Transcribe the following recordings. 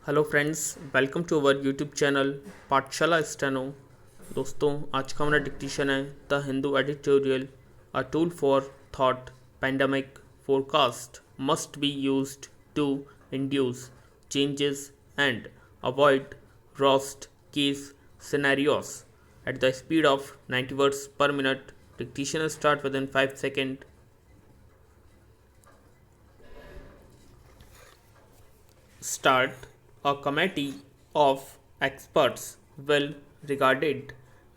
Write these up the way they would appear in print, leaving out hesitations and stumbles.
Hello friends, welcome to our YouTube channel Pathshala steno. दोस्तों, आज का हमारा डिक्टेशन है the Hindu editorial, a tool for thought pandemic forecast must be used to induce changes and avoid worst case scenarios at the speed of 90 words per minute. Dictation will start within 5 seconds. Start. A committee of experts will regarded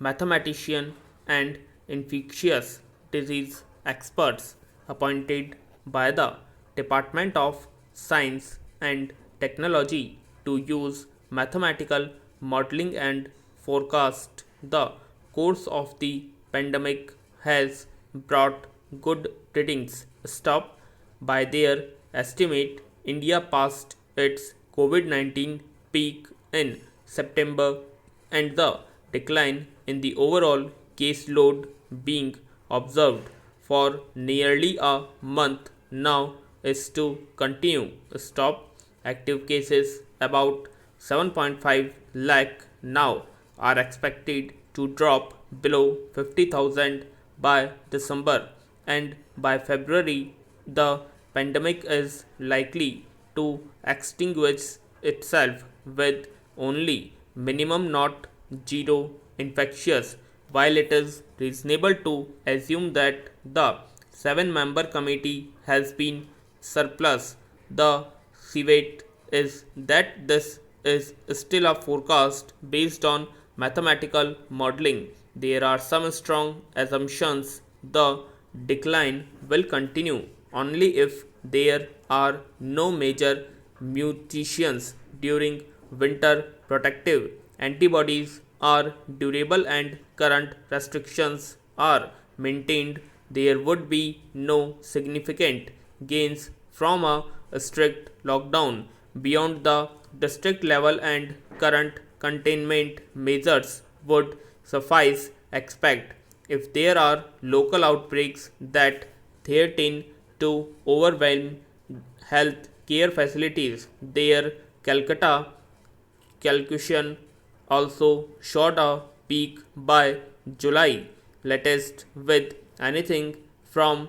mathematician and infectious disease experts appointed by the Department of Science and Technology to use mathematical modeling and forecast the course of the pandemic has brought good readings. Stop. By their estimate, India passed its COVID-19 peak in September, and the decline in the overall caseload being observed for nearly a month now is to continue. Stop. Active cases about 7.5 lakh now are expected to drop below 50,000 by December, and by February the pandemic is likely to extinguish itself with only minimum not zero infectious. While it is reasonable to assume that the 7-member committee has been surplus, the caveat is that this is still a forecast based on mathematical modeling. There are some strong assumptions the decline will continue only if there are no major mutations during winter. Protective antibodies are durable and current restrictions are maintained. There would be no significant gains from a strict lockdown beyond the district level, and current containment measures would suffice. Expect if there are local outbreaks that threaten to overwhelm health care facilities. Their Calcutta calculation also showed a peak by July latest, with anything from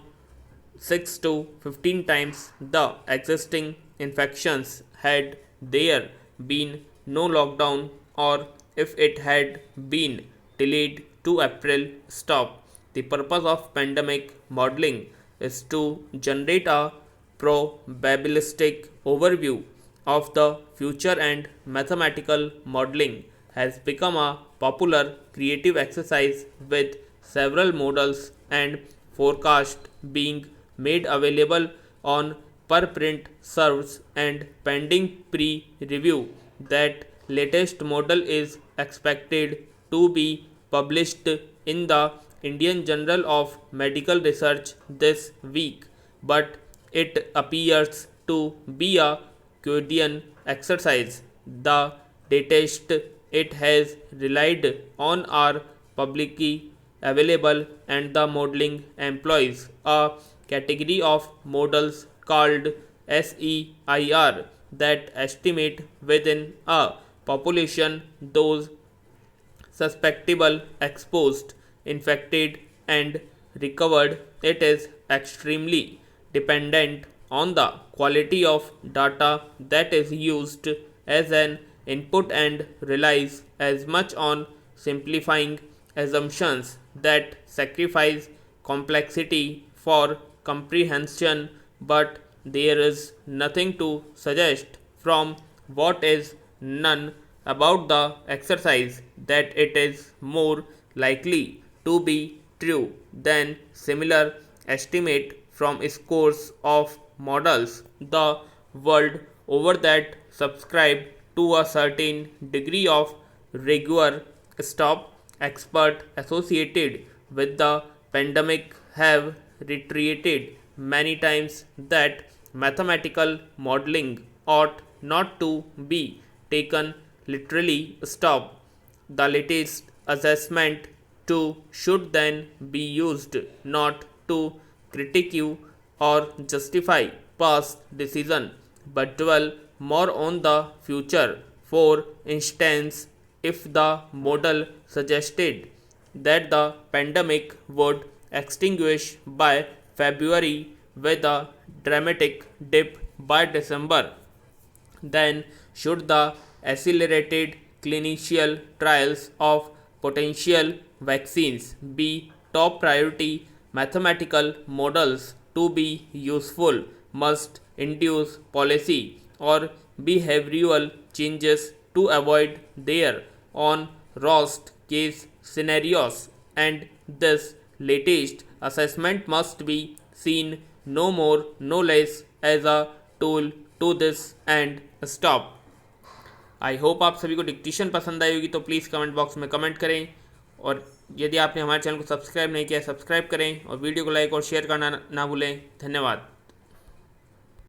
6 to 15 times the existing infections. Had there been no lockdown, or if it had been delayed to April. Stop. The purpose of pandemic modeling is to generate a probabilistic overview of the future, and mathematical modeling has become a popular creative exercise, with several models and forecasts being made available on preprint serves and pending pre-review. That latest model is expected to be published in the Indian Journal of Medical Research this week, but it appears to be a Quotidian exercise. The latest it has relied on are publicly available, and the modeling employs a category of models called SEIR that estimate within a population those susceptible, exposed, infected, and recovered. It is extremely dependent on the quality of data that is used as an input, and relies as much on simplifying assumptions that sacrifice complexity for comprehension. But there is nothing to suggest from what is known about the exercise that it is more likely to be true than similar estimate from scores of models the world over that subscribe to a certain degree of rigor. Stop. Expert associated with the pandemic have reiterated many times that mathematical modeling ought not to be taken literally. Stop. The latest assessment to should then be used not to critique or justify past decision, but dwell more on the future. For instance, if the model suggested that the pandemic would extinguish by February with a dramatic dip by December, then should the accelerated clinical trials of potential vaccines be top priority? Mathematical models to be useful must induce policy or behavioral changes to avoid their own worst case scenarios, and this latest assessment must be seen no more no less as a tool to this and stop. I hope आप सभी को dictation पसंद आई होगी, तो please comment box में comment करें, और यदि आपने हमारे चैनल को सब्सक्राइब नहीं किया सब्सक्राइब करें, और वीडियो को लाइक और शेयर करना ना भूलें। धन्यवाद।